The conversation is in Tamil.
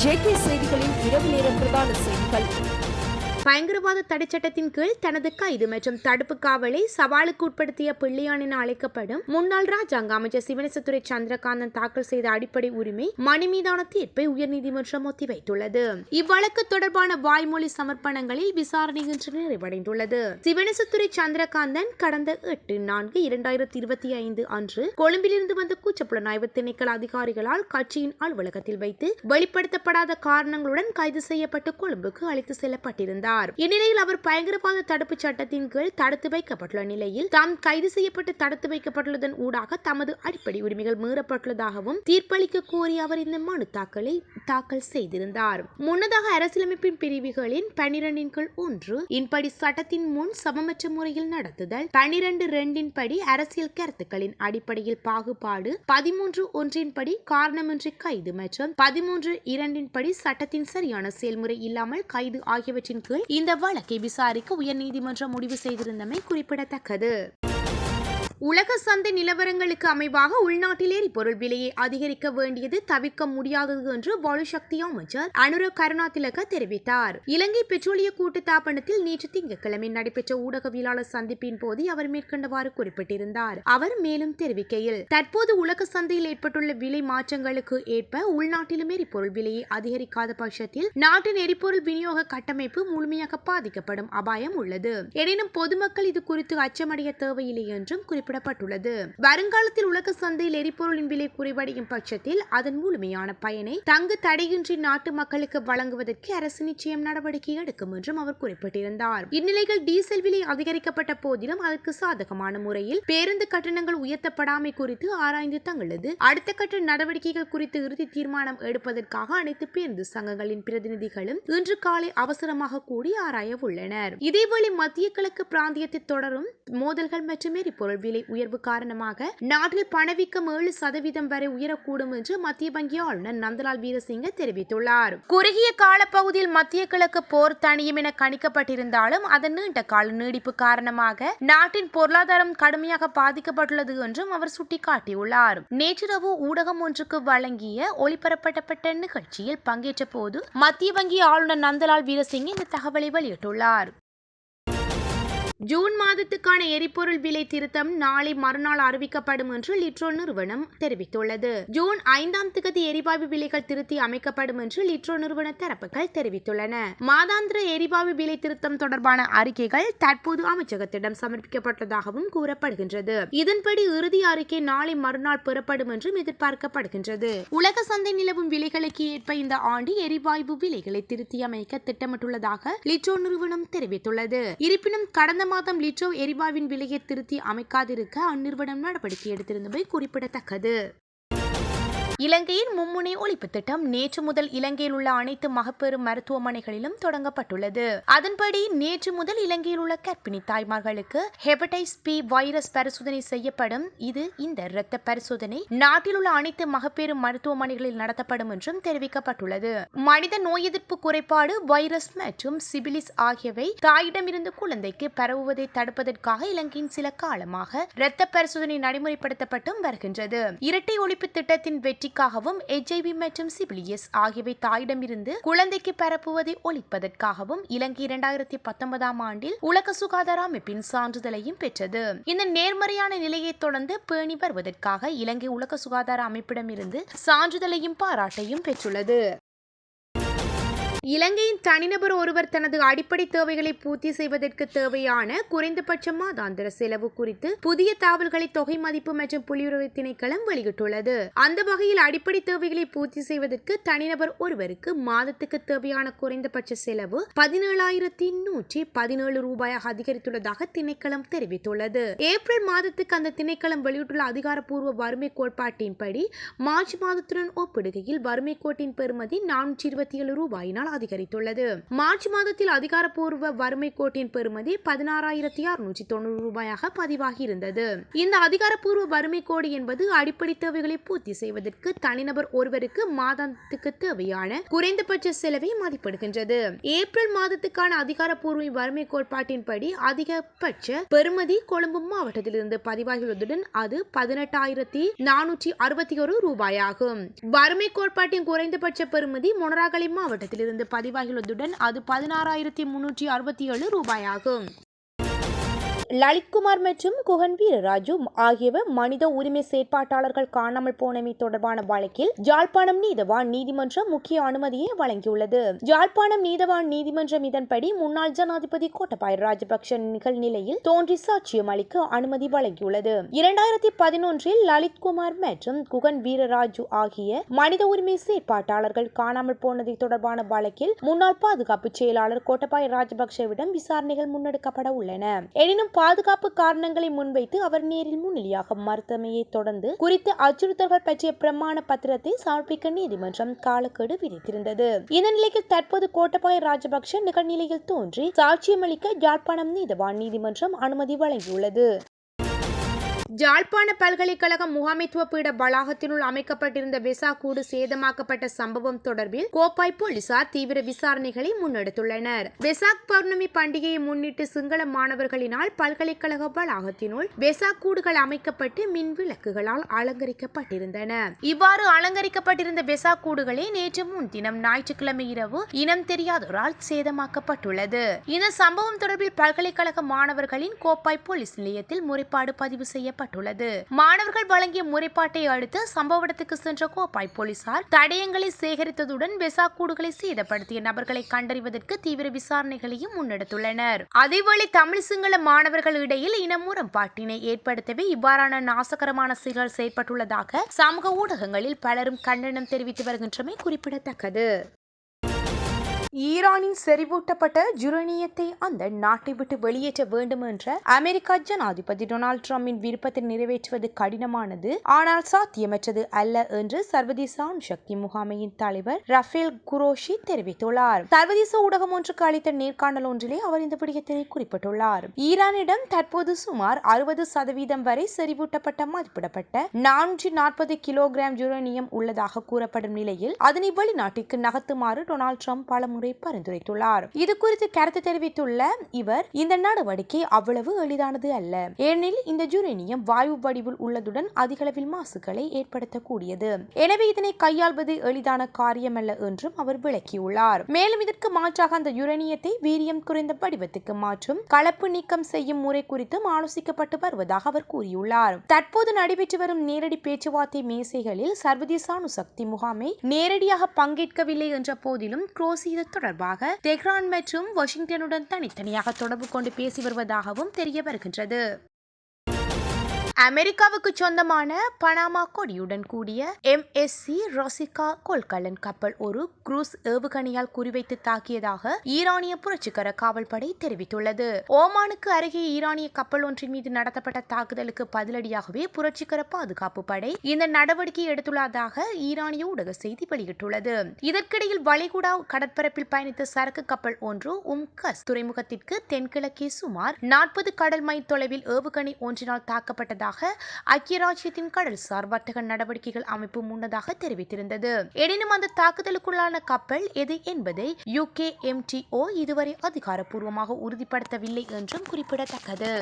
ஜேகே செய்திகளின் இரவு நேர பிரதான செய்திகள். பயங்கரவாத தடைச்சட்டத்தின் கீழ் தனது கைது மற்றும் தடுப்பு காவலை சவாலுக்கு உட்படுத்திய பிள்ளையான் என அழைக்கப்படும் முன்னாள் ராஜாங்க அமைச்சர் சிவனேசத்துறை சந்திரகாந்தன் தாக்கல் செய்த அடிப்படை உரிமை மனு மீதான தீர்ப்பை உயர்நீதிமன்றம் ஒத்திவைத்துள்ளது. இவ்வழக்கு தொடர்பான வாய்மொழி சமர்ப்பணங்களில் விசாரணை இன்று நிறைவடைந்துள்ளது. சிவனேசத்துறை சந்திரகாந்தன் கடந்த 8/4/2025 அன்று கொழும்பிலிருந்து வந்த குற்றப்புலனாய்வு திணைக்கள அதிகாரிகளால் கட்சியின் அலுவலகத்தில் வைத்து வெளிப்படுத்தப்படாத காரணங்களுடன் கைது செய்யப்பட்டு கொழும்புக்கு அழைத்து செல்லப்பட்டிருந்தார். இந்நிலையில் அவர் பயங்கரவாத தடுப்பு சட்டத்தின் கீழ் தடுத்து வைக்கப்பட்டுள்ள நிலையில் தாம் கைது செய்யப்பட்டு தடுத்து வைக்கப்பட்டுள்ளதன் ஊடாக தமது அடிப்படை உரிமைகள் மீறப்பட்டுள்ளதாகவும் தீர்ப்பளிக்க கோரி அவர் இந்த மனு தாக்கல் செய்திருந்தார். முன்னதாக அரசியலமைப்பின் பிரிவுகளின் 12 இன்படி சட்டத்தின் முன் சமமற்ற முறையில் நடத்துதல், 12 படி அரசியல் கருத்துக்களின் அடிப்படையில் பாகுபாடு, 13 படி காரணமின்றி கைது மற்றும் 13 படி சட்டத்தின் சரியான செயல்முறை இல்லாமல் கைது ஆகியவற்றின் கீழ் இந்த வழக்கை விசாரிக்க உயர்நீதிமன்றம் முடிவு செய்திருந்தமை குறிப்பிடத்தக்கது. உலக சந்தை நிலவரங்களுக்கு அமைவாக உள்நாட்டில் எரிபொருள் விலையை அதிகரிக்க வேண்டியது தவிர்க்க முடியாதது என்று வலுசக்தி அமைச்சர் அனுர கருணாதிலக தெரிவித்தார். இலங்கை பெட்ரோலிய கூட்டுத்தாபனத்தில் நேற்று திங்கட்கிழமை நடைபெற்ற ஊடகவியலாளர் சந்திப்பின் போது அவர் மேற்கண்டவாறு குறிப்பிட்டிருந்தார். அவர் மேலும் தெரிவிக்கையில், தற்போது உலக சந்தையில் ஏற்பட்டுள்ள விலை மாற்றங்களுக்கு ஏற்ப உள்நாட்டிலும் எரிபொருள் விலையை அதிகரிக்காத பட்சத்தில் நாட்டின் எரிபொருள் விநியோக கட்டமைப்பு முழுமையாக பாதிக்கப்படும் அபாயம் உள்ளது. எனினும் பொதுமக்கள் இது குறித்து அச்சமடைய தேவையில்லை என்றும் குறிப்பிடப்பட்டுள்ளது. வருங்காலத்தில் உலக சந்தையில் எரிபொருளின் விலை குறைவடையும் பட்சத்தில் அதன் முழுமையான பயனை தங்கு தடையின்றி நாட்டு மக்களுக்கு வழங்குவதற்கு அரசு நிச்சயம் நடவடிக்கை எடுக்கும் என்றும் அவர் குறிப்பிட்டிருந்தார். இந்நிலையில் டீசல் விலை அதிகரிக்கப்பட்ட போதிலும் அதற்கு சாதகமான முறையில் பேருந்து கட்டணங்கள் உயர்த்தப்படாமை குறித்து ஆராய்ந்து தங்களது அடுத்த கட்ட நடவடிக்கைகள் குறித்து இறுதி தீர்மானம் எடுப்பதற்காக அனைத்து பேருந்து சங்கங்களின் பிரதிநிதிகளும் இன்று காலை அவசரமாக கூடி ஆராய உள்ளனர். இதேவேளை மத்திய கிழக்கு பிராந்தியத்தில் தொடரும் மோதல்கள் மற்றும் எரிபொருள் விலை உயர்வு காரணமாக நாட்டில் பணவீக்கம் 7% வரை உயரக்கூடும் என்று மத்திய வங்கி ஆளுநர் நந்தலால் வீரசிங்க தெரிவித்துள்ளார். குறுகிய காலப்பகுதியில் மத்திய கிழக்கு போர் தணியும் என கணிக்கப்பட்டிருந்தாலும் அதன் நீண்ட கால நீடிப்பு காரணமாக நாட்டின் பொருளாதாரம் கடுமையாக பாதிக்கப்பட்டுள்ளது என்றும் அவர் சுட்டிக்காட்டியுள்ளார். நேற்றிரவு ஊடகம் ஒன்றுக்கு வழங்கிய ஒளிபரப்பப்பட்ட நிகழ்ச்சியில் பங்கேற்ற போது மத்திய வங்கி ஆளுநர் நந்தலால் வீரசிங்க இந்த தகவலை வெளியிட்டுள்ளார். ஜூன் மாதத்துக்கான எரிபொருள் விலை திருத்தம் நாளை மறுநாள் அறிவிக்கப்படும் என்று லிட்ரோ நிறுவனம் தெரிவித்துள்ளது. ஜூன் 5 எரிவாயு விலைகள் திருத்தி அமைக்கப்படும் என்று லிட்ரோ நிறுவன தரப்புகள் தெரிவித்துள்ளன. மாதாந்திர எரிவாயு விலை திருத்தம் தொடர்பான அறிக்கைகள் தற்போது அமைச்சகத்திடம் சமர்ப்பிக்கப்பட்டதாகவும் கூறப்படுகின்றது. இதன்படி இறுதி அறிக்கை நாளை மறுநாள் பெறப்படும் என்றும் எதிர்பார்க்கப்படுகின்றது. உலக சந்தை நிலவும் விலைகளுக்கு ஏற்ப இந்த ஆண்டு எரிவாயு விலைகளை திருத்தி அமைக்க திட்டமிட்டுள்ளதாக லிட்ரோ நிறுவனம் தெரிவித்துள்ளது. இருப்பினும் கடந்த மாதம் லிட்ரோ எரிவாயுவின் விலையை திருத்தி அமைக்காதிருக்க அந்நிறுவனம் நடவடிக்கை எடுத்திருந்தமை குறிப்பிடத்தக்கது. இலங்கையின் மும்முனை ஒழிப்பு திட்டம் நேற்று முதல் இலங்கையில் உள்ள அனைத்து மகப்பேறு மருத்துவமனைகளிலும் தொடங்கப்பட்டுள்ளது. அதன்படி நேற்று முதல் இலங்கையில் உள்ள கர்ப்பிணி தாய்மார்களுக்கு ஹெபடைட்டிஸ் பி வைரஸ் பரிசோதனை செய்யப்படும். இந்த இரத்த பரிசோதனை நாட்டில் உள்ள அனைத்து மகப்பேறு மருத்துவமனைகளில் நடத்தப்படும் என்றும் தெரிவிக்கப்பட்டுள்ளது. மனித நோய் எதிர்ப்பு குறைபாடு, வைரஸ் மற்றும் சிபிலிஸ் ஆகியவை தாயிடமிருந்து குழந்தைக்கு பரவுவதை தடுப்பதற்காக இலங்கையின் சில காலமாக இரத்த பரிசோதனை நடைமுறைப்படுத்தப்பட்டும் வருகின்றது. இரட்டை ஒழிப்பு திட்டத்தின் வெற்றி HIV மற்றும் சிபிலியஸ் ஆகியவை தாயிடமிருந்து குழந்தைக்கு பரப்புவதை ஒழிப்பதற்காகவும் இலங்கை 2019 ஆண்டில் உலக சுகாதார அமைப்பின் சான்றிதழையும் பெற்றது. இந்த நேர்மறையான நிலையை தொடர்ந்து பேணி வருவதற்காக இலங்கை உலக சுகாதார அமைப்பிடமிருந்து சான்றிதழையும் பாராட்டையும் பெற்றுள்ளது. இலங்கையின் தனிநபர் ஒருவர் தனது அடிப்படை தேவைகளை பூர்த்தி செய்வதற்கு தேவையான குறைந்தபட்ச மாதாந்திர செலவு குறித்து புதிய தகவல்களை தொகை மதிப்பு மற்றும் புள்ளியுறவு திணைக்களம் வெளியிட்டுள்ளது. அந்த வகையில் அடிப்படை தேவைகளை பூர்த்தி செய்வதற்கு தனிநபர் ஒருவருக்கு மாதத்துக்கு தேவையான குறைந்தபட்ச செலவு 17,117 ரூபாயாக அதிகரித்துள்ளதாக திணைக்களம் தெரிவித்துள்ளது. ஏப்ரல் மாதத்துக்கு அந்த திணைக்களம் வெளியிட்டுள்ள அதிகாரப்பூர்வ வறுமை கோட்பாட்டின்படி மார்ச் மாதத்துடன் ஒப்பிடுகையில் வறுமை கோட்டின் பெறுமதி 427 ரூபாயினால் அதிகரித்துள்ளது. மார்ச் மாதத்தில் அதிகாரப்பூர்வ வறுமை கோட்டின் பெறுமதி 16,690 ரூபாயாக பதிவாகி இருந்தது. இந்த அதிகாரப்பூர்வ வறுமை கோடு என்பது அடிப்படை தேவைகளை பூர்த்தி செய்வதற்கு தனிநபர் ஒருவருக்கு மாதத்துக்கு தேவையான குறைந்தபட்ச செலவை மதிப்பிடுகின்றது. ஏப்ரல் மாதத்துக்கான அதிகாரப்பூர்வ வறுமை கோட்பாட்டின்படி அதிகபட்ச பெறுமதி கொழும்பு மாவட்டத்திலிருந்து பதிவாகியுள்ளதுடன் அது 18,461 ரூபாயாகும். வறுமை கோட்பாட்டின் குறைந்தபட்ச பெறுமதி மொனராகலை மாவட்டத்திலிருந்து பதிவாகியுள்ளதுடன் அது 16,367 ரூபாயாகும். லலித்குமார் மற்றும் குகன் வீரராஜு ஆகியவர் மனித உரிமை செயற்பாட்டாளர்கள் காணாமல் போனமை தொடர்பான வழக்கில் யாழ்ப்பாணம் நீதவான் நீதிமன்றம் முக்கிய அனுமதியை வழங்கியுள்ளது. யாழ்ப்பாணம் நீதவான் நீதிமன்றம் இதன்படி முன்னாள் ஜனாதிபதி கோட்டபாய ராஜபக்ஷ நிகழ்நிலையில் தோன்றி சாட்சியம் அளிக்க அனுமதி வழங்கியுள்ளது. 2011 லலித்குமார் மற்றும் குகன் வீரராஜு ஆகிய மனித உரிமை செயற்பாட்டாளர்கள் காணாமல் போனதை தொடர்பான வழக்கில் முன்னாள் பாதுகாப்பு செயலாளர் கோட்டபாய ராஜபக்ஷவிடம் விசாரணைகள் முன்னெடுக்கப்பட உள்ளன. எனினும் பாதுகாப்பு காரணங்களை முன்வைத்து அவர் நேரில் முன்னிலையாக மறுத்தமையை தொடர்ந்து குறித்த அச்சுறுத்தல்கள் பற்றிய பிரமாண பத்திரத்தை சமர்ப்பிக்க நீதிமன்றம் காலக்கெடு விதித்திருந்தது. இந்த நிலையில் தற்போது கோட்டபாய ராஜபக்ஷ நிகழ்நிலையில் தோன்றி சாட்சியமளிக்க யாழ்ப்பாணம் நீதவான் நீதிமன்றம் அனுமதி வழங்கியுள்ளது. யாழ்ப்பாண பல்கலைக்கழக முகாமைத்துவ பீட வளாகத்தினுள் அமைக்கப்பட்டிருந்த வெசா கூடு சேதமாக்கப்பட்ட சம்பவம் தொடர்பில் கோப்பாய் போலீசார் தீவிர விசாரணைகளை முன்னெடுத்துள்ளனர். வெசாக் பௌர்ணமி பண்டிகையை முன்னிட்டு சிங்கள மாணவர்களினால் பல்கலைக்கழக வளாகத்தினுள் வெசா கூடுகள் அமைக்கப்பட்டு மின் விளக்குகளால் அலங்கரிக்கப்பட்டிருந்தன. இவ்வாறு அலங்கரிக்கப்பட்டிருந்த வெசா கூடுகளே நேற்று முன்தினம் ஞாயிற்றுக்கிழமை இரவு இனம் தெரியாதோரால் சேதமாக்கப்பட்டுள்ளது. இந்த சம்பவம் தொடர்பில் பல்கலைக்கழக மாணவர்களின் கோப்பாய் போலீஸ் நிலையத்தில் முறைப்பாடு பதிவு செய்யப்பட்டுள்ளது. மாணவர்கள் வழங்கிய முறைப்பாட்டை அடுத்து சம்பவ இடத்துக்கு சென்ற கோப்பாய் போலீசார் தடயங்களை சேகரித்ததுடன் வெசா கூடுகளை சேதப்படுத்திய நபர்களை கண்டறிவதற்கு தீவிர விசாரணைகளையும் முன்னெடுத்துள்ளனர். அதேவேளை தமிழ் சிங்கள மாணவர்கள் இடையில் இன முரண்பாட்டினை ஏற்படுத்தவே இவ்வாறான நாசகரமான செயல்கள் செயற்பட்டுள்ளதாக சமூக ஊடகங்களில் பலரும் கண்டனம் தெரிவித்து வருகின்றமை குறிப்பிடத்தக்கது. ஈரானின் செறிவூட்டப்பட்ட யுரேனியத்தை அந்த நாட்டை விட்டு வெளியேற்ற வேண்டும் என்ற அமெரிக்க ஜனாதிபதி டொனால்ட் ட்ரம்பின் விருப்பத்தை நிறைவேற்றுவது கடினமானது ஆனால் சாத்தியமற்றது அல்ல என்று சர்வதேச அணுசக்தி முகாமையின் தலைவர் ரஃபேல் குரோஷி தெரிவித்துள்ளார். சர்வதேச ஊடகம் ஒன்றுக்கு அளித்த நேர்காணல் ஒன்றிலே அவர் இந்த விடயத்தினை குறிப்பிட்டுள்ளார். ஈரானிடம் தற்போது சுமார் 60% வரை செறிவூட்டப்பட்ட மதிப்பிடப்பட்ட 440 கிலோகிராம் யுரேனியம் உள்ளதாக கூறப்படும் நிலையில் அதனை வெளிநாட்டிற்கு நகர்த்துமாறு டொனால்ட் ட்ரம்ப் பல பரிந்துரைத்துள்ளார். இது குறித்து கருத்து தெரிவித்துள்ள இவர் இந்த நடவடிக்கை அவ்வளவு எளிதானது அல்ல. ஏனெனில் இந்த யுரேனியம் வாயு வடிவில் உள்ளதுடன் அதிகளவில் மாசுகளை ஏற்படுத்தக்கூடியது. எனவே இதனை கையாள்வது எளிதான காரியமல்ல என்றும் அவர் விளக்கியுள்ளார். மேலும் இதற்கு மாற்றாக அந்த யுரேனியத்தை வீரியம் குறைந்த வடிவத்துக்கு மாற்றும் கலப்பு நீக்கம் செய்யும் முறை குறித்தும் ஆலோசிக்கப்பட்டு வருவதாக அவர் கூறியுள்ளார். தற்போது நடைபெற்று வரும் நேரடி பேச்சுவார்த்தை மேசைகளில் சர்வதேச அணுசக்தி முகாமை நேரடியாக பங்கேற்கவில்லை என்ற போதிலும் குரோசி தொடர்பாக தெஹ்ரான் மற்றும் வாஷிங்டனுடன் தனித்தனியாக தொடர்பு கொண்டு பேசி வருவதாகவும் தெரிய வருகின்றது. அமெரிக்காவுக்கு சொந்தமான பனாமா கொடியுடன் கூடிய MSC ரொசிகா கொள்கலன் கப்பல் ஒரு குரூஸ் ஏவுகணையால் குறிவைத்து தாக்கியதாக ஈரானிய புரட்சிகர காவல்படை தெரிவித்துள்ளது. ஓமானுக்கு அருகே ஈரானிய கப்பல் ஒன்றின் மீது நடத்தப்பட்ட தாக்குதலுக்கு பதிலடியாகவே புரட்சிகர பாதுகாப்பு படை இந்த நடவடிக்கை எடுத்துள்ளதாக ஈரானிய ஊடக செய்தி வெளியிட்டுள்ளது. இதற்கிடையில் வளைகுடா கடற்பரப்பில் பயணித்த சரக்கு கப்பல் ஒன்று உம்கஸ் துறைமுகத்திற்கு தென்கிழக்கே சுமார் 40 கடல் மைல் தொலைவில் ஏவுகணை ஒன்றினால் தாக்கப்பட்டதாக ஐக்கிய ராஜ்யத்தின் கடல்சார் வர்த்தக நடவடிக்கைகள் அமைப்பு முன்னதாக தெரிவித்திருந்தது. எனினும் அந்த தாக்குதலுக்குள்ளான கப்பல் எது என்பதை UKMTO இதுவரை அதிகாரப்பூர்வமாக உறுதிப்படுத்தவில்லை என்றும் குறிப்பிடத்தக்கது.